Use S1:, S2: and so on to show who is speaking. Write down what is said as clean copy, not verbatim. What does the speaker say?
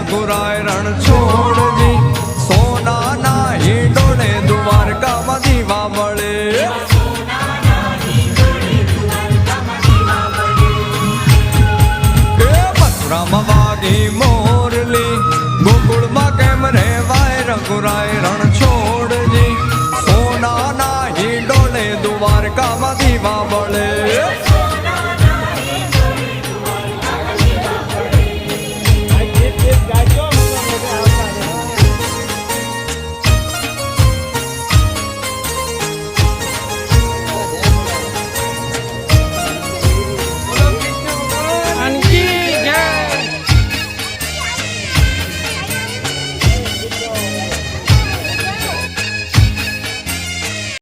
S1: રઘુરાય રણ છોડજી સોના ના હિંડોળે દ્વારકામાં દીવા મળે મથુરામાં વાગી મોરલી ગોકુળમાં કેમ રેવાય રઘુરાય રણ છોડજી સોના ના હિંડોળે દ્વારકામાં દીવા મળે